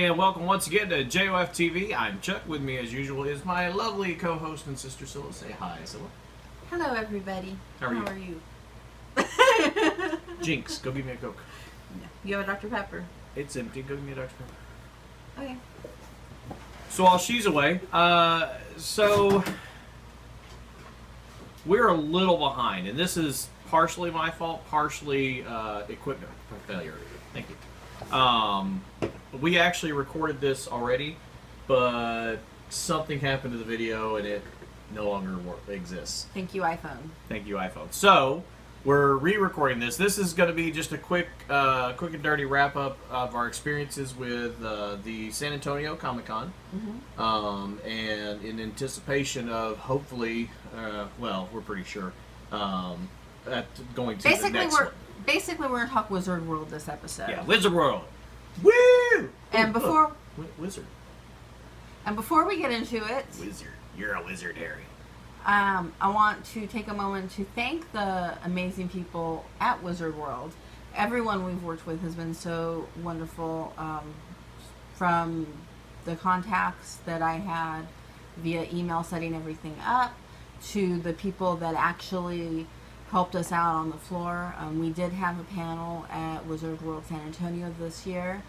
and welcome once again to JOF TV. I'm Chuck. With me, as usual, is my lovely co-host and sister, Scylla. Say hi, Scylla. Hello, everybody. How are you? Jinx, go give me a Coke. No. You have a Dr. Pepper. It's empty. Go give me a Dr. Pepper. Okay. So while she's away, so we're a little behind, and this is partially my fault, partially equipment failure. Thank you. We actually recorded this already, but something happened to the video and it no longer exists. Thank you, iPhone. Thank you, iPhone. So we're re-recording this. This is going to be just a quick and dirty wrap-up of our experiences with the San Antonio Comic-Con, and in anticipation of hopefully, well, we're pretty sure, at going to the next one. Basically, we're going to talk Wizard World this episode. Yeah, Wizard World. Woo! And before Wizard. And before we get into it, Wizard. You're a wizard, Harry. I want to take a moment to thank the amazing people at Wizard World. Everyone we've worked with has been so wonderful, from the contacts that I had via email setting everything up to the people that actually helped us out on the floor. We did have a panel at Wizard World San Antonio this year,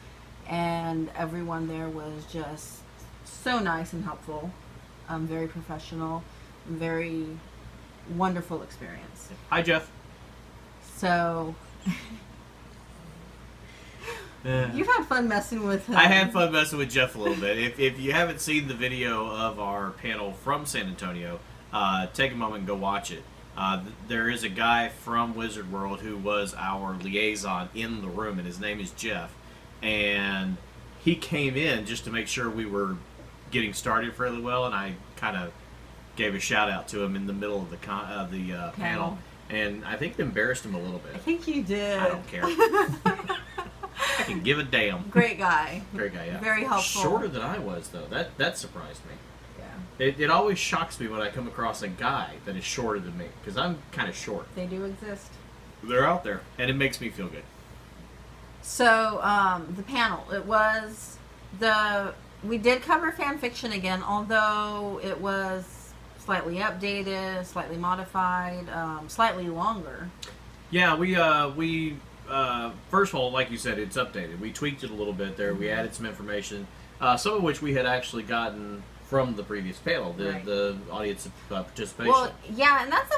and everyone there was just so nice and helpful, very professional, very wonderful experience. Hi, Jeff. So, you've had fun messing with him. I had fun messing with Jeff a little bit. If you haven't seen the video of our panel from San Antonio, take a moment and go watch it. There is a guy from Wizard World who was our liaison in the room, and his name is Jeff. And he came in just to make sure we were getting started fairly well, and I kind of gave a shout out to him in the middle of the panel, and I think embarrassed him a little bit. I think you did. I don't care. I can give a damn. Great guy. Great guy, yeah. Very helpful. Shorter than I was, though. That surprised me. Yeah. It always shocks me when I come across a guy that is shorter than me, because I'm kind of short. They do exist. They're out there, and it makes me feel good. So, the panel, we did cover fan fiction again, although it was slightly updated, slightly modified, slightly longer. Yeah, we first of all, like you said, it's updated. We tweaked it a little bit there. We added some information, some of which we had actually gotten from the previous panel, the audience participation. Well, yeah, and that's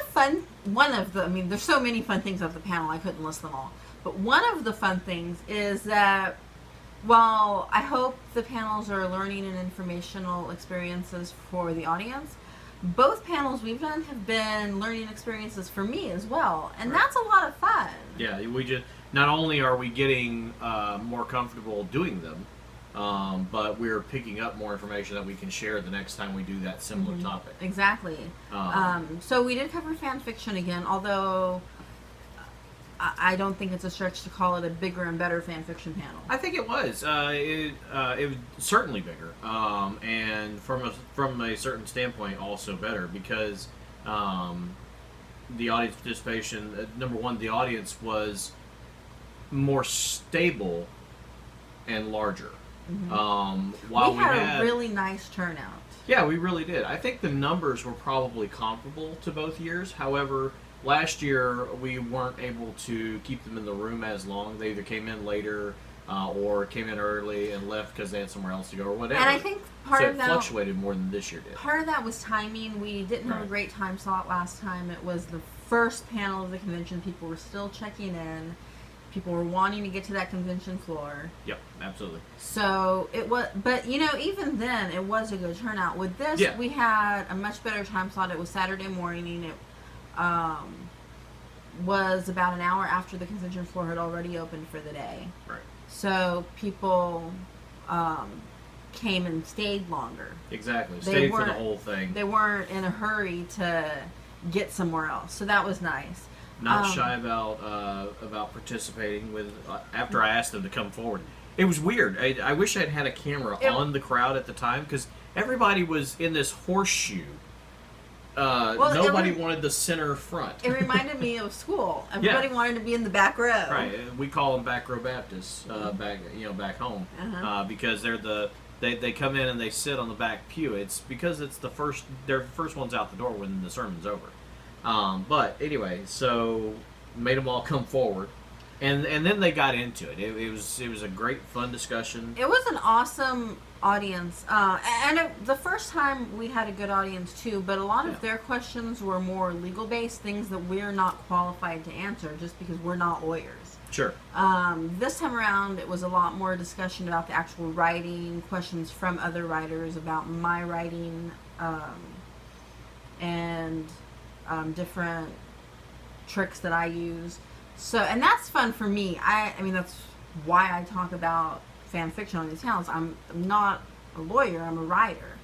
there's so many fun things of the panel, I couldn't list them all. But one of the fun things is that while I hope the panels are learning and informational experiences for the audience, both panels we've done have been learning experiences for me as well, and that's a lot of fun. Yeah, we just not only are we getting more comfortable doing them, but we're picking up more information that we can share the next time we do that similar topic. Exactly. So we did cover fan fiction again, although I don't think it's a stretch to call it a bigger and better fan fiction panel. I think it was. It was certainly bigger, and from a certain standpoint, also better because the audience participation. Number one, the audience was more stable and larger. While we had a really nice turnout. Yeah, we really did. I think the numbers were probably comparable to both years. However, last year we weren't able to keep them in the room as long. They either came in later or came in early and left because they had somewhere else to go or whatever. And I think part of that fluctuated more than this year did. Part of that was timing. We didn't have a great time slot last time. It was the first panel of the convention. People were still checking in. People were wanting to get to that convention floor. Yep, absolutely. So it was, but even then, it was a good turnout. With this, we had a much better time slot. It was Saturday morning. It was about an hour after the convention floor had already opened for the day. Right. So people came and stayed longer. Exactly. Stayed for the whole thing. They weren't in a hurry to get somewhere else. So that was nice. Not shy about participating with after I asked them to come forward. It was weird. I wish I'd had a camera on the crowd at the time because everybody was in this horseshoe nobody it wanted the center front. It reminded me of school. Everybody wanted to be in the back row. Right. We call them back row Baptists back home, because they come in and they sit on the back pew. It's because they're the first ones out the door when the sermon's over. But anyway, so made them all come forward, and then they got into it. It was a great fun discussion. It was an awesome audience, the first time we had a good audience too. But a lot of their questions were more legal based, things that we're not qualified to answer just because we're not lawyers. Sure. This time around, it was a lot more discussion about the actual writing, questions from other writers about my writing, and different tricks that I use. So, and that's fun for me. I mean, that's why I talk about fan fiction on these channels. I'm not a lawyer. I'm a writer.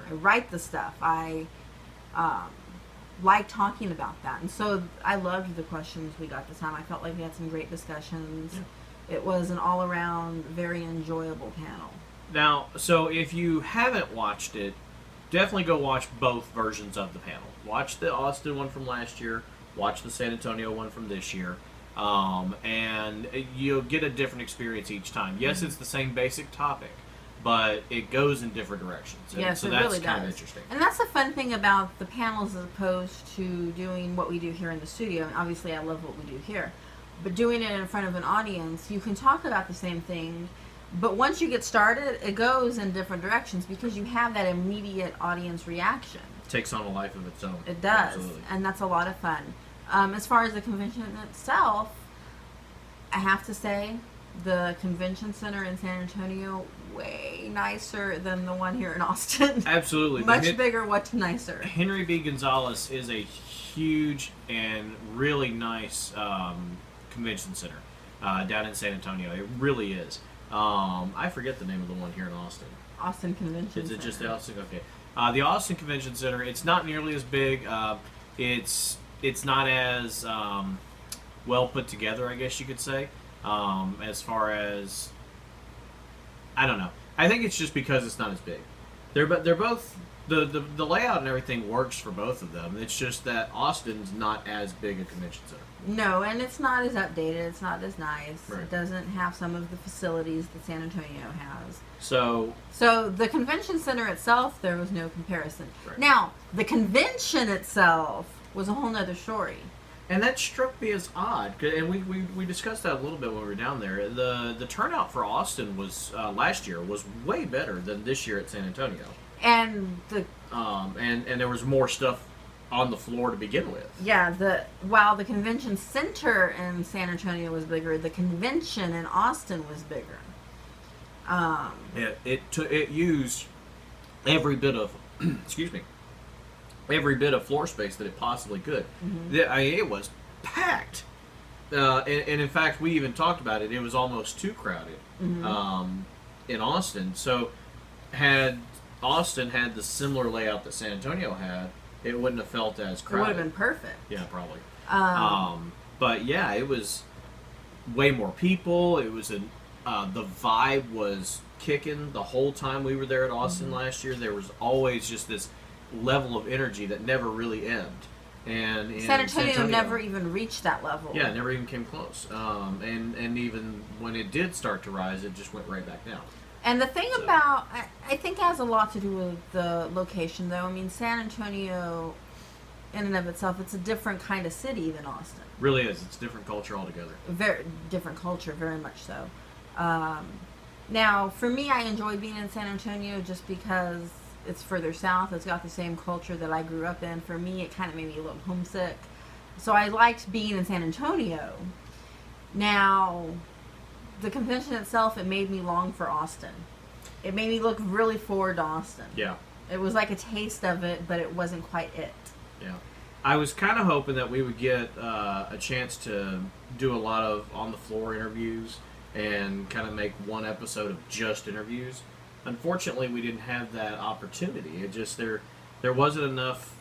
I write the stuff. I like talking about that, and so I loved the questions we got this time. I felt like we had some great discussions. Yeah. It was an all-around very enjoyable panel. Now, so if you haven't watched it, definitely go watch both versions of the panel. Watch the Austin one from last year. Watch the San Antonio one from this year. And you'll get a different experience each time. Yes, it's the same basic topic, but it goes in different directions. And yes, so it that's really kind does. of interesting. And that's the fun thing about the panels as opposed to doing what we do here in the studio. And obviously, I love what we do here. But doing it in front of an audience, you can talk about the same thing, but once you get started, it goes in different directions because you have that immediate audience reaction. It takes on a life of its own. It does. Absolutely. And that's a lot of fun. As far as the convention itself, I have to say the convention center in San Antonio way nicer than the one here in Austin. Absolutely. Much bigger, much nicer. Henry B. Gonzalez is a huge and really nice convention center down in San Antonio. It really is. I forget the name of the one here in Austin. Austin Convention Center. Is it just the Austin? Okay. The Austin Convention Center, it's not nearly as big. It's not as well put together, I guess you could say, as far as, I don't know. I think it's just because it's not as big. They're both, the layout and everything works for both of them. It's just that Austin's not as big a convention center. No, and it's not as updated. It's not as nice. Right. It doesn't have some of the facilities that San Antonio has. So the convention center itself, there was no comparison. Right. Now, the convention itself was a whole nother story. And that struck me as odd, and we discussed that a little bit when we were down there. The turnout for Austin was last year was way better than this year at San Antonio, and and there was more stuff on the floor to begin with. Yeah, while the convention center in San Antonio was bigger, the convention in Austin was bigger. It used every bit of excuse me. Every bit of floor space that it possibly could. Mm-hmm. It was packed. And in fact, we even talked about it. It was almost too crowded in Austin. So had Austin had the similar layout that San Antonio had, it wouldn't have felt as crowded. It would have been perfect. Yeah, probably. But yeah, it was way more people. It was the vibe was kicking the whole time we were there at Austin last year. There was always just this level of energy that never really ebbed, and in San Antonio never even reached that level. Yeah, never even came close. And even when it did start to rise, it just went right back down. And the thing about, I think, has a lot to do with the location, though. I mean, San Antonio, in and of itself, it's a different kind of city than Austin. Really is. It's a different culture altogether. Very different culture, very much so. Now, for me, I enjoy being in San Antonio just because it's further south. It's got the same culture that I grew up in. For me, it kind of made me a little homesick. So I liked being in San Antonio. Now, the convention itself, it made me long for Austin. It made me look really forward to Austin. Yeah. It was like a taste of it, but it wasn't quite it. Yeah. I was kind of hoping that we would get a chance to do a lot of on-the-floor interviews and kind of make one episode of just interviews. Unfortunately, we didn't have that opportunity. It just there wasn't enough.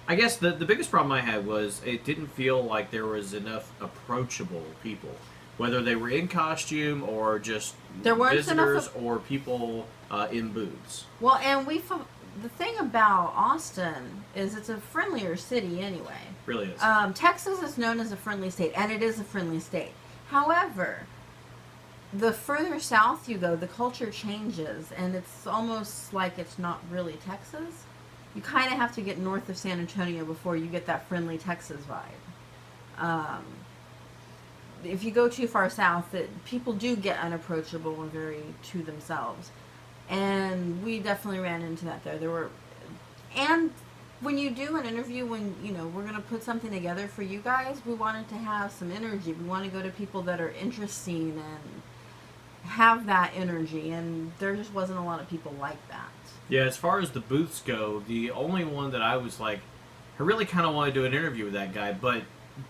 I guess the biggest problem I had was it didn't feel like there was enough approachable people, whether they were in costume or just there weren't visitors or people in booths. Well, and the thing about Austin is it's a friendlier city anyway. Really is. Texas is known as a friendly state, and it is a friendly state. However, the further south you go, the culture changes, and it's almost like it's not really Texas. You kind of have to get north of San Antonio before you get that friendly Texas vibe. If you go too far south, people do get unapproachable and very to themselves. And we definitely ran into that there. And when you do an interview, when, we're going to put something together for you guys, we wanted to have some energy. We want to go to people that are interesting and have that energy, and there just wasn't a lot of people like that. Yeah, as far as the booths go, the only one that I was like, I really kind of wanted to do an interview with that guy, but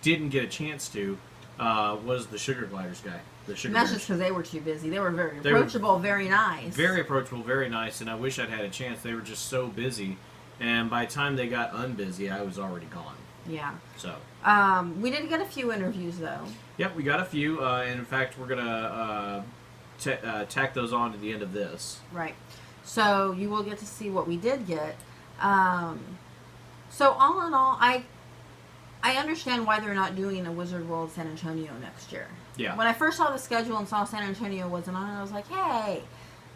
didn't get a chance to, was the Sugar Gliders guy. And that's just because they were too busy. They were very approachable, very nice. Very approachable, very nice, and I wish I'd had a chance. They were just so busy, and by the time they got unbusy, I was already gone. Yeah. So. We did get a few interviews, though. Yep, we got a few, and in fact, we're going to tack those on to the end of this. Right. So you will get to see what we did get. So all in all, I understand why they're not doing a Wizard World San Antonio next year. Yeah. When I first saw the schedule and saw San Antonio wasn't on it, I was like, hey.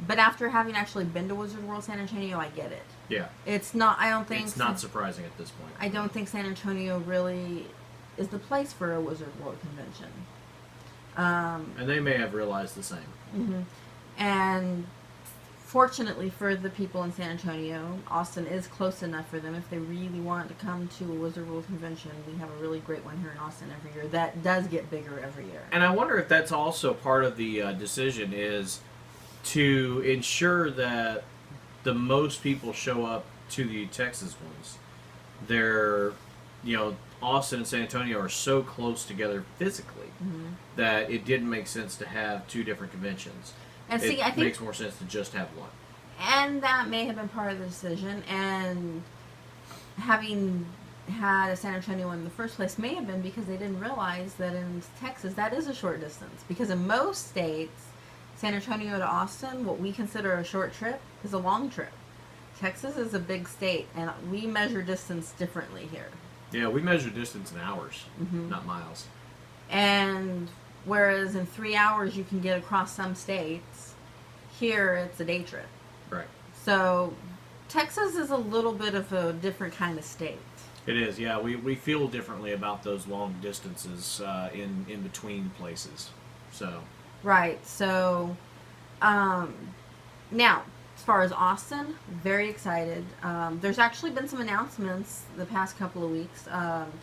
But after having actually been to Wizard World San Antonio, I get it. Yeah. It's not, I don't think... It's not surprising at this point. I don't think San Antonio really is the place for a Wizard World convention. And they may have realized the same. Mm-hmm. And fortunately for the people in San Antonio, Austin is close enough for them. If they really want to come to a Wizard World convention, we have a really great one here in Austin every year. That does get bigger every year. And I wonder if that's also part of the decision is to ensure that the most people show up to the Texas ones. They're, Austin and San Antonio are so close together physically that it didn't make sense to have two different conventions. And see, I think it makes more sense to just have one. And that may have been part of the decision. And having had a San Antonio in the first place may have been because they didn't realize that in Texas that is a short distance. Because in most states, San Antonio to Austin, what we consider a short trip, is a long trip. Texas is a big state, and we measure distance differently here. Yeah, we measure distance in hours, not miles. And whereas in 3 hours you can get across some states, here it's a day trip. Right. So Texas is a little bit of a different kind of state. It is, yeah. We feel differently about those long distances in between places. So. Right. So now, as far as Austin, very excited. There's actually been some announcements the past couple of weeks.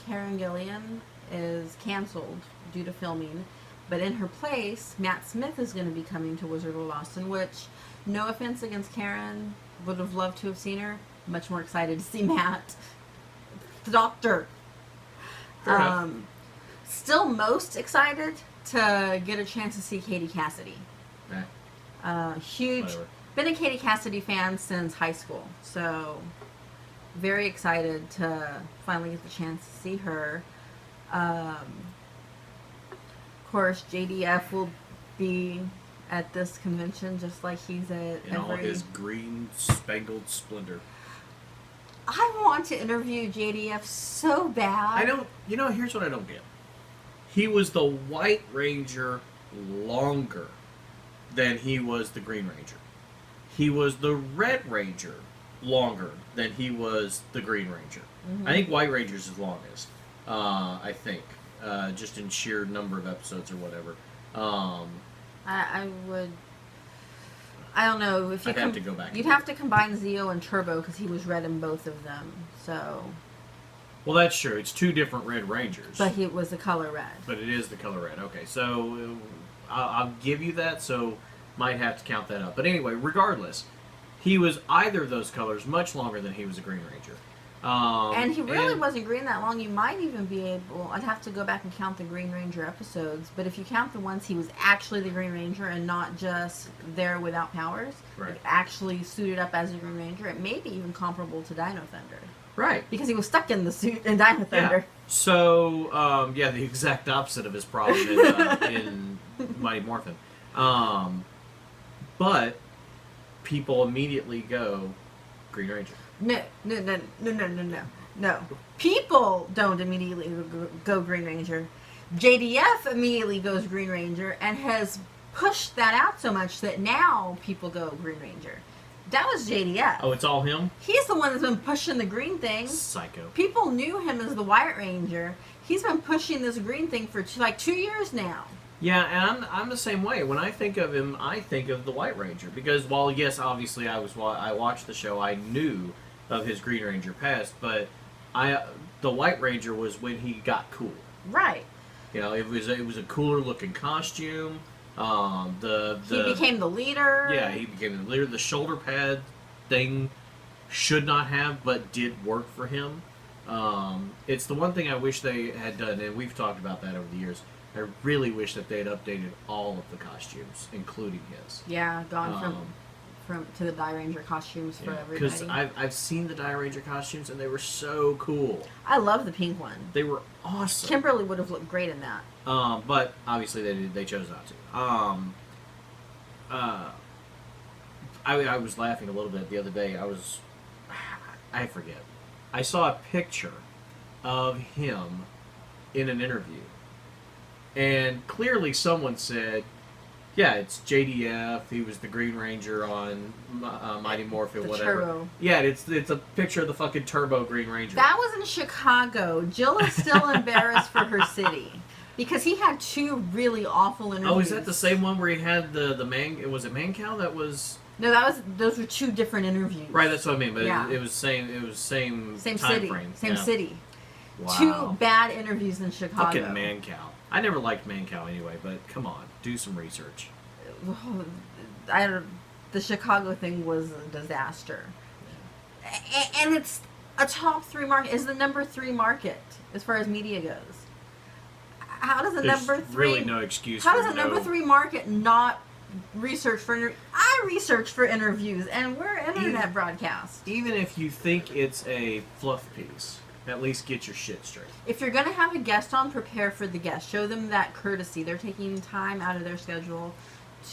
Karen Gillian is canceled due to filming, but in her place, Matt Smith is going to be coming to Wizard World Austin, which, no offense against Karen, would have loved to have seen her. Much more excited to see Matt, the Doctor. Still most excited to get a chance to see Katie Cassidy. Huge. Whatever. Been a Katie Cassidy fan since high school, so very excited to finally get the chance to see her. Of course, JDF will be at this convention just like he's at in all his green spangled splendor. I want to interview JDF so bad. I don't. Here's what I don't get. He was the White Ranger longer than he was the Green Ranger. He was the Red Ranger longer than he was the Green Ranger. I think White Ranger's his longest. I think. Just in sheer number of episodes or whatever. I would. I don't know if you. I'd have to go back. You'd have to combine Zeo and Turbo because he was red in both of them. So. Well, that's true. It's two different Red Rangers. But he was the color red. But it is the color red. Okay, so I'll give you that. So might have to count that up. But anyway, regardless, he was either of those colors much longer than he was a Green Ranger. And he really wasn't green that long. You might even be able... I'd have to go back and count the Green Ranger episodes. But if you count the ones he was actually the Green Ranger and not just there without powers, right, like actually suited up as a Green Ranger, it may be even comparable to Dino Thunder. Right. Because he was stuck in the suit in Dino Thunder. Yeah. So, the exact opposite of his problem in Mighty Morphin. But people immediately go, Green Ranger. No. People don't immediately go Green Ranger. JDF immediately goes Green Ranger and has pushed that out so much that now people go Green Ranger. That was JDF. Oh, it's all him? He's the one that's been pushing the green thing. Psycho. People knew him as the White Ranger. He's been pushing this green thing for 2 years now. Yeah, and I'm the same way. When I think of him, I think of the White Ranger because, while yes, obviously I watched the show, I knew of his Green Ranger past, but the White Ranger was when he got cool. Right. You know, it was a cooler looking costume. He became the leader. Yeah, he became the leader. The shoulder pad thing should not have, but did work for him. It's the one thing I wish they had done, and we've talked about that over the years. I really wish that they had updated all of the costumes, including his. Yeah, gone from to the Die Ranger costumes for everybody. Because I've seen the Die Ranger costumes, and they were so cool. I love the pink one. They were awesome. Kimberly would have looked great in that. But obviously they chose not to. I was laughing a little bit the other day. I forget. I saw a picture of him in an interview. And clearly someone said, yeah, it's JDF. He was the Green Ranger on Mighty Morphin, The whatever. Turbo. Yeah, it's a picture of the fucking Turbo Green Ranger. That was in Chicago. Jill is still embarrassed for her city. Because he had 2 really awful interviews. Oh, is that the same one where he had the man? Was it Mancow that was? No, those were 2 different interviews. Right, that's what I mean. But Yeah. it was same time city. frame. Same city. Wow. 2 bad interviews in Chicago. Fucking Mancow. I never liked Mancow anyway, but come on, do some research. The Chicago thing was a disaster. And it's a top 3 market. It's the number 3 market as far as media goes. How does a There's number 3... really no excuse How for does a number 3 market not research for... I research for interviews, and we're internet broadcast. Even if you think it's a fluff piece, at least get your shit straight. If you're going to have a guest on, prepare for the guest. Show them that courtesy. They're taking time out of their schedule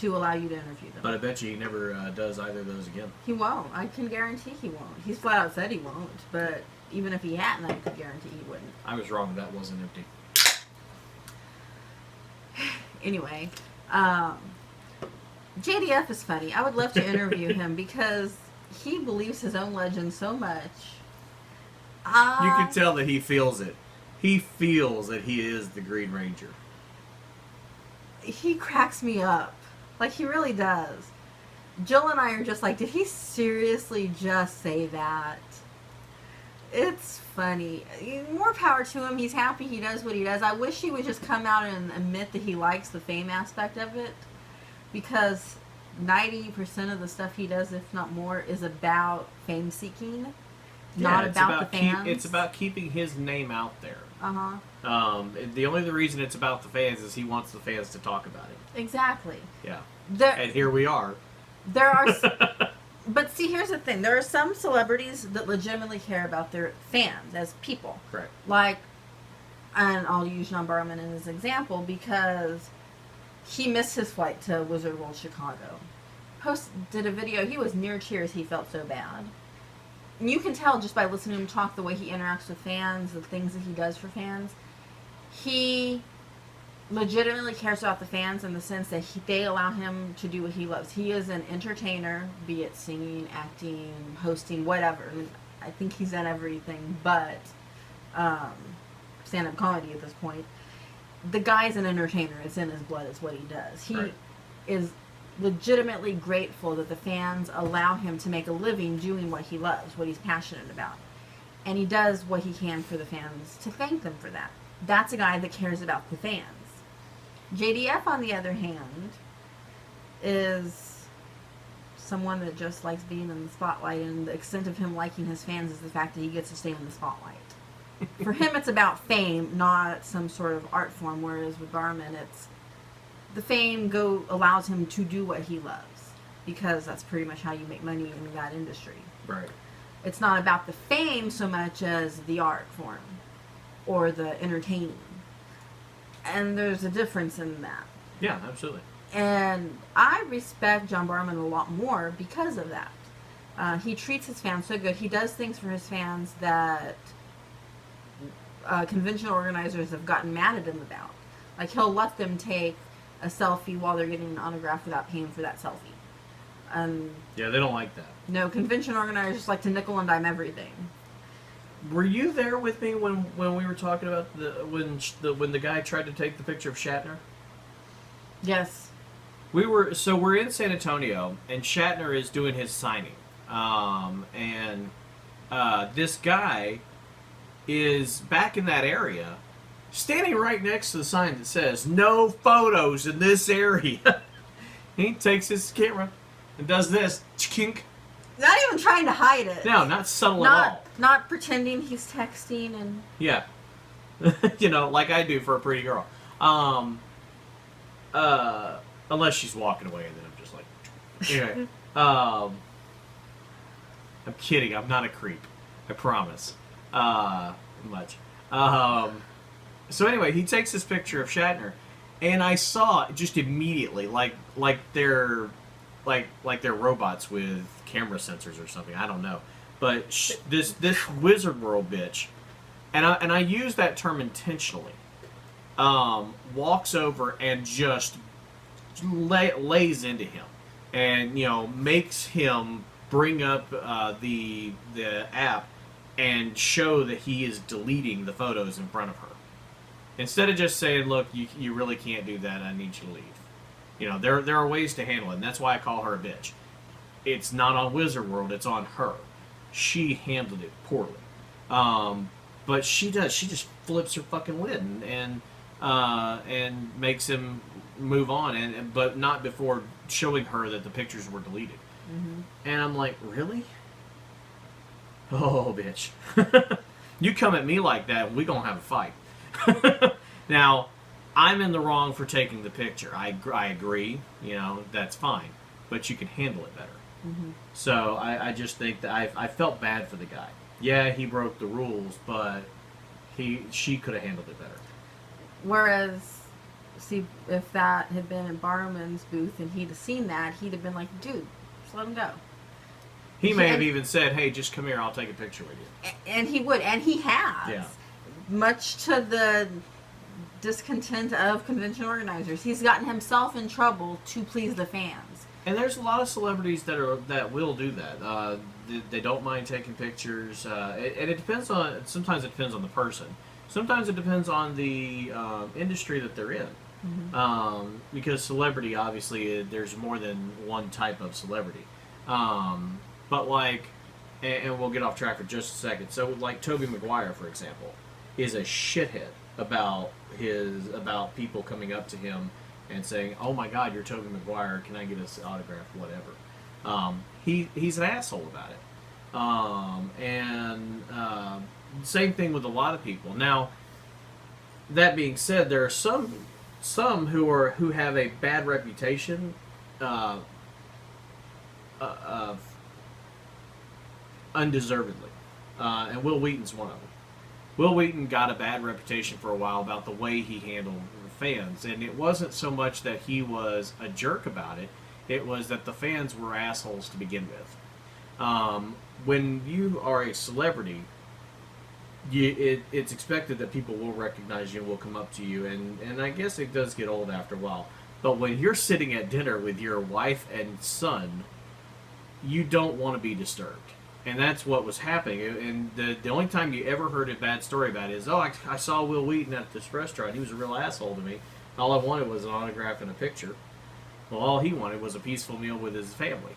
to allow you to interview them. But I bet you he never does either of those again. He won't. I can guarantee he won't. He's flat out said he won't. But even if he hadn't, I could guarantee he wouldn't. I was wrong. That wasn't empty. Anyway, JDF is funny. I would love to interview him because he believes his own legend so much. You can tell that he feels it. He feels that he is the Green Ranger. He cracks me up. Like, he really does. Jill and I are just like, did he seriously just say that? It's funny. More power to him. He's happy he does what he does. I wish he would just come out and admit that he likes the fame aspect of it. Because 90% of the stuff he does, if not more, is about fame seeking. Not about the fans. It's about keeping his name out there. Uh-huh. The only reason it's about the fans is he wants the fans to talk about it. Exactly. Yeah. And here we are. There are... But see, here's the thing. There are some celebrities that legitimately care about their fans as people. Correct. Like, and I'll use John Barrowman as an example because he missed his flight to Wizard World Chicago. Did a video. He was near tears. He felt so bad. And you can tell just by listening to him talk, the way he interacts with fans, the things that he does for fans. He legitimately cares about the fans in the sense that they allow him to do what he loves. He is an entertainer, be it singing, acting, hosting, whatever. I mean, I think he's done everything but stand-up comedy at this point. The guy's an entertainer. It's in his blood. It's what he does. He is legitimately grateful that the fans allow him to make a living doing what he loves, what he's passionate about. And he does what he can for the fans to thank them for that. That's a guy that cares about the fans. JDF, on the other hand, is someone that just likes being in the spotlight, and the extent of him liking his fans is the fact that he gets to stay in the spotlight. For him, it's about fame, not some sort of art form, whereas with Barman, it's the fame allows him to do what he loves, because that's pretty much how you make money in that industry. Right. It's not about the fame so much as the art form or the entertaining. And there's a difference in that. Yeah, absolutely. And I respect John Barrowman a lot more because of that. He treats his fans so good. He does things for his fans that convention organizers have gotten mad at him about. Like, he'll let them take a selfie while they're getting an autograph without paying for that selfie. Yeah, they don't like that. No, convention organizers like to nickel and dime everything. Were you there with me when we were talking about when the guy tried to take the picture of Shatner? Yes. We're in San Antonio, and Shatner is doing his signing, and this guy is back in that area, standing right next to the sign that says "No photos in this area." He takes his camera and does this, kink. Not even trying to hide it. No, not subtle at all. Not pretending he's texting and... Yeah. Like I do for a pretty girl. Unless she's walking away, and then I'm just like... Anyway. I'm kidding. I'm not a creep. I promise. Much. So anyway, he takes this picture of Shatner, and I saw just immediately, like they're robots with camera sensors or something. I don't know, but this Wizard World bitch, and I use that term intentionally. Walks over and just lays into him, and makes him bring up the app and show that he is deleting the photos in front of her. Instead of just saying, look, you really can't do that, I need you to leave. There are ways to handle it, and that's why I call her a bitch. It's not on Wizard World, it's on her. She handled it poorly. But she does. She just flips her fucking lid and makes him move on, but not before showing her that the pictures were deleted. Mm-hmm. And I'm like, really? Oh, bitch. You come at me like that, we gonna have a fight. Now, I'm in the wrong for taking the picture. I agree. That's fine. But you can handle it better. Mm-hmm. So I just think that I felt bad for the guy. Yeah, he broke the rules, but she could have handled it better. Whereas, see, if that had been in Barrowman's booth and he'd have seen that, he'd have been like, dude, just let him go. He may have even said, hey, just come here, I'll take a picture with you. And he would, and he has. Yeah. Much to the discontent of convention organizers. He's gotten himself in trouble to please the fans. And there's a lot of celebrities that will do that. They don't mind taking pictures. And it depends on, sometimes it depends on the person. Sometimes it depends on the industry that they're in. Mm-hmm. Because celebrity, obviously, there's more than one type of celebrity. But like, and we'll get off track for just a second. So like Tobey Maguire, for example, is a shithead about people coming up to him and saying, "Oh my God, you're Tobey Maguire. Can I get his autograph?" Whatever. He's an asshole about it. And same thing with a lot of people. Now, that being said, there are some who have a bad reputation undeservedly, and Will Wheaton's one of them. Will Wheaton got a bad reputation for a while about the way he handled the fans, and it wasn't so much that he was a jerk about it, it was that the fans were assholes to begin with. When you are a celebrity, it's expected that people will recognize you and will come up to you, and I guess it does get old after a while. But when you're sitting at dinner with your wife and son, you don't want to be disturbed. And that's what was happening. And the only time you ever heard a bad story about it is, I saw Will Wheaton at this restaurant. He was a real asshole to me. All I wanted was an autograph and a picture. Well, all he wanted was a peaceful meal with his family.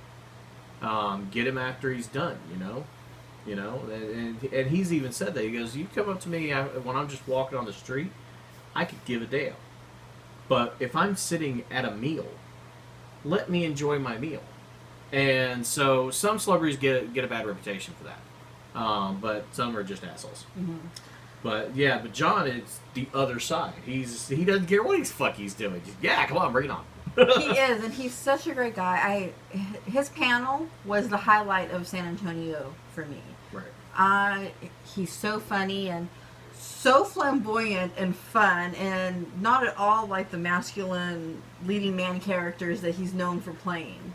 Get him after he's done, And he's even said that. He goes, you come up to me when I'm just walking on the street, I could give a damn. But if I'm sitting at a meal, let me enjoy my meal. And so some celebrities get a bad reputation for that, but some are just assholes. Mm-hmm. But John is the other side. He doesn't care what he's doing. Just, come on, bring it on. He is, and he's such a great guy. His panel was the highlight of San Antonio for me. Right. He's so funny and so flamboyant and fun, and not at all like the masculine leading man characters that he's known for playing.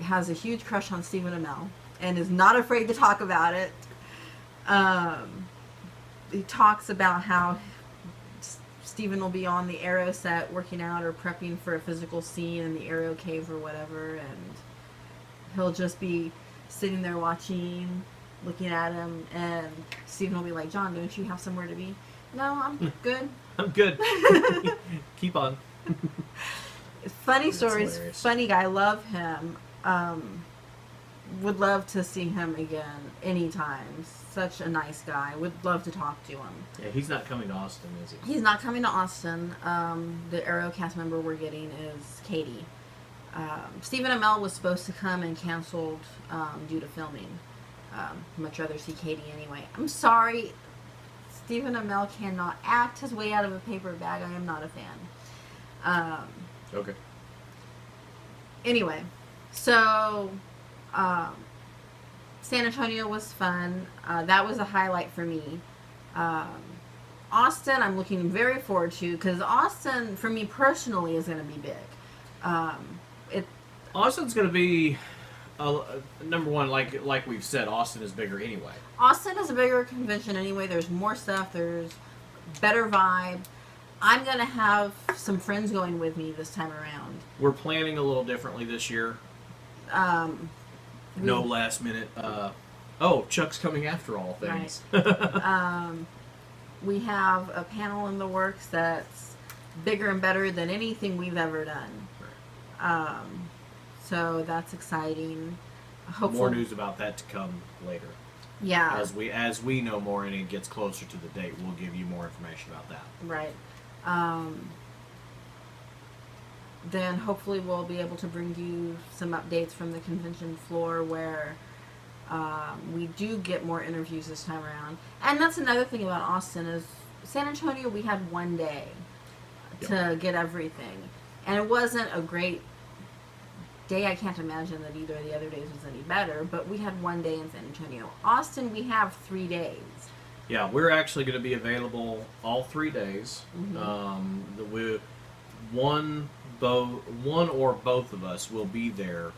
has a huge crush on Stephen Amell and is not afraid to talk about it. He talks about how Stephen will be on the Arrow set working out or prepping for a physical scene in the Arrow cave or whatever, and he'll just be sitting there watching, looking at him, and Stephen will be like, John, don't you have somewhere to be? No, I'm good. I'm good. Keep on. Funny stories, hilarious. funny guy, love him. Would love to see him again anytime. Such a nice guy. Would love to talk to him. Yeah, he's not coming to Austin, is he? He's not coming to Austin. The Arrow cast member we're getting is Katie. Stephen Amell was supposed to come and canceled due to filming. Much rather see Katie anyway. I'm sorry, Stephen Amell cannot act his way out of a paper bag. I am not a fan. Okay. Anyway, so San Antonio was fun. That was a highlight for me. Austin, I'm looking very forward to, because Austin, for me personally, is going to be big. Austin's going to be number one. Like we've said, Austin is bigger anyway. Austin is a bigger convention anyway. There's more stuff. There's better vibe. I'm going to have some friends going with me this time around. We're planning a little differently this year. No last minute. Chuck's coming after all things. Right. We have a panel in the works that's bigger and better than anything we've ever done. So that's exciting. Hopefully, more news about that to come later. Yeah. As we know more and it gets closer to the date, we'll give you more information about that. Right. Then hopefully we'll be able to bring you some updates from the convention floor where we do get more interviews this time around. And that's another thing about Austin is San Antonio, we had one day to get everything. And it wasn't a great day. I can't imagine that either of the other days was any better, but we had one day in San Antonio. Austin, we have 3 days. Yeah, we're actually going to be available all 3 days. Mm-hmm. One or both of us will be there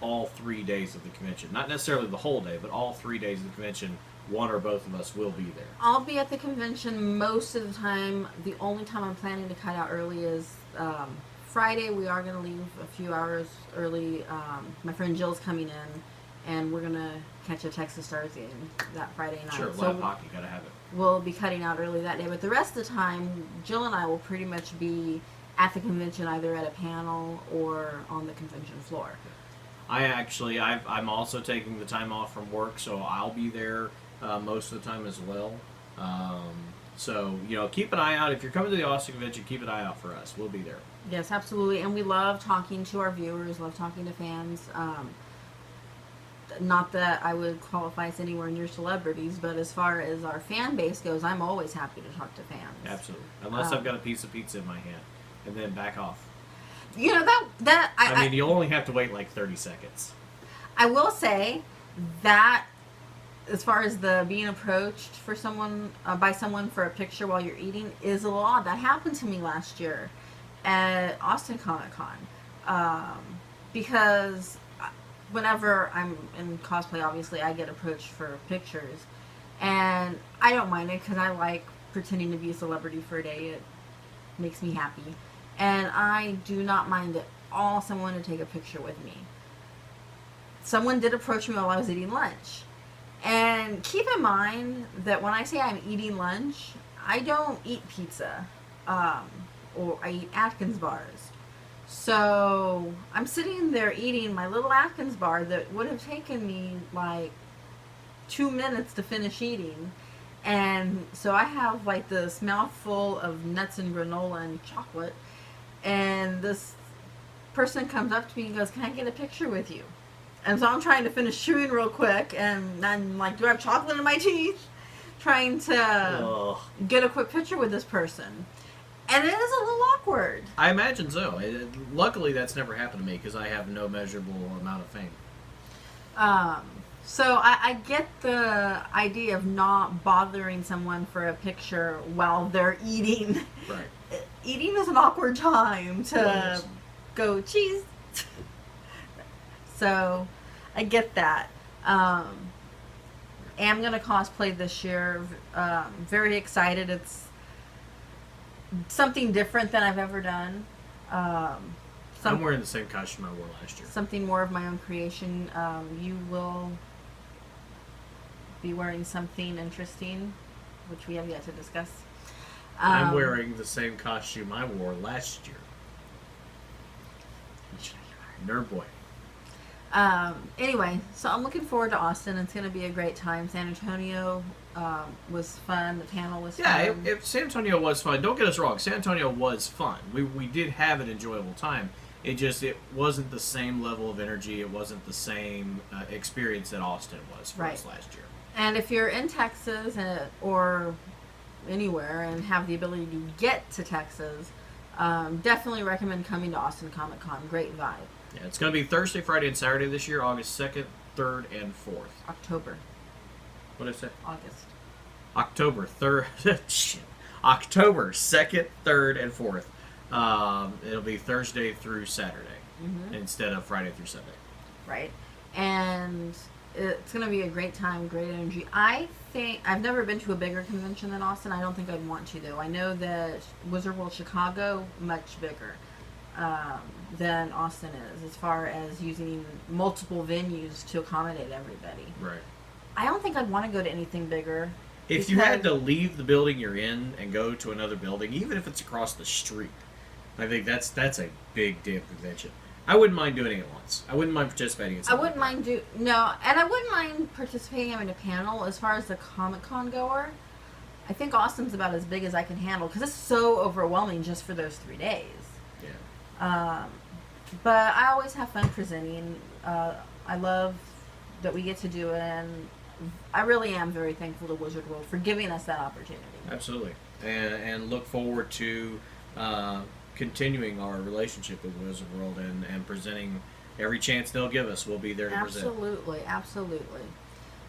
all 3 days of the convention. Not necessarily the whole day, but all 3 days of the convention, one or both of us will be there. I'll be at the convention most of the time. The only time I'm planning to cut out early is Friday. We are going to leave a few hours early. My friend Jill's coming in, and we're going to catch a Texas Stars game that Friday night. Sure, so live hockey, gotta have it. we'll be cutting out early that day. But the rest of the time, Jill and I will pretty much be at the convention, either at a panel or on the convention floor. I'm also taking the time off from work, so I'll be there most of the time as well. So, keep an eye out. If you're coming to the Austin convention, keep an eye out for us. We'll be there. Yes, absolutely. And we love talking to our viewers, love talking to fans. Not that I would qualify us anywhere near celebrities, but as far as our fan base goes, I'm always happy to talk to fans. Absolutely. Unless I've got a piece of pizza in my hand. And then back off. You only have to wait like 30 seconds. I will say that as far as the being approached for someone by someone for a picture while you're eating is a little odd. That happened to me last year at Austin Comic Con, because whenever I'm in cosplay, obviously I get approached for pictures, and I don't mind it because I like pretending to be a celebrity for a day. It makes me happy, and I do not mind at all someone to take a picture with me. Someone did approach me while I was eating lunch. And keep in mind that when I say I'm eating lunch, I don't eat pizza, or I eat Atkins bars. So I'm sitting there eating my little Atkins bar that would have taken me like 2 minutes to finish eating. And so I have like this mouthful of nuts and granola and chocolate. And this person comes up to me and goes, "Can I get a picture with you?" And so I'm trying to finish chewing real quick, and I'm like, do I have chocolate in my teeth? Trying to get a quick picture with this person. And it is a little awkward. I imagine so. Luckily, that's never happened to me because I have no measurable amount of fame. So I get the idea of not bothering someone for a picture while they're eating. Right. Eating is an awkward time to go, cheese. So I get that. Am gonna cosplay this year. Very excited. It's something different than I've ever done. I'm wearing the same costume I wore last year. Something more of my own creation. You will be wearing something interesting, which we have yet to discuss. I'm wearing the same costume I wore last year. Nerd boy. Anyway, so I'm looking forward to Austin. It's going to be a great time. San Antonio was fun. The panel was fun. Yeah, San Antonio was fun. Don't get us wrong. San Antonio was fun. We did have an enjoyable time. It wasn't the same level of energy. It wasn't the same experience that Austin was for us last year. And if you're in Texas or anywhere and have the ability to get to Texas, definitely recommend coming to Austin Comic Con. Great vibe. Yeah, it's going to be Thursday, Friday, and Saturday this year, August 2nd, 3rd, and 4th. October. What did I say? August. October 3rd. Shit. October 2nd, 3rd, and 4th. It'll be Thursday through Saturday instead of Friday through Sunday. Right. And it's going to be a great time, great energy. I think I've never been to a bigger convention than Austin. I don't think I'd want to, though. I know that Wizard World Chicago, much bigger than Austin is, as far as using multiple venues to accommodate everybody. Right. I don't think I'd want to go to anything bigger. If you had to leave the building you're in and go to another building, even if it's across the street, I think that's a big damn convention. I wouldn't mind doing it once. I wouldn't mind participating in something. I wouldn't mind and I wouldn't mind participating in a panel. As far as the Comic-Con goer, I think Austin's about as big as I can handle because it's so overwhelming just for those 3 days. Yeah. But I always have fun presenting. I love that we get to do it, and I really am very thankful to Wizard World for giving us that opportunity. Absolutely, and look forward to continuing our relationship with Wizard World and presenting every chance they'll give us. We'll be there to present. Absolutely.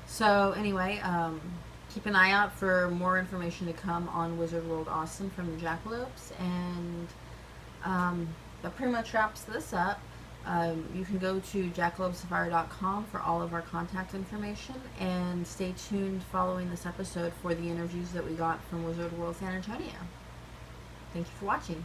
So anyway, keep an eye out for more information to come on Wizard World Austin from the Jackalopes, and that pretty much wraps this up. You can go to jackalopesafari.com for all of our contact information, and stay tuned following this episode for the interviews that we got from Wizard World San Antonio. Thank you for watching.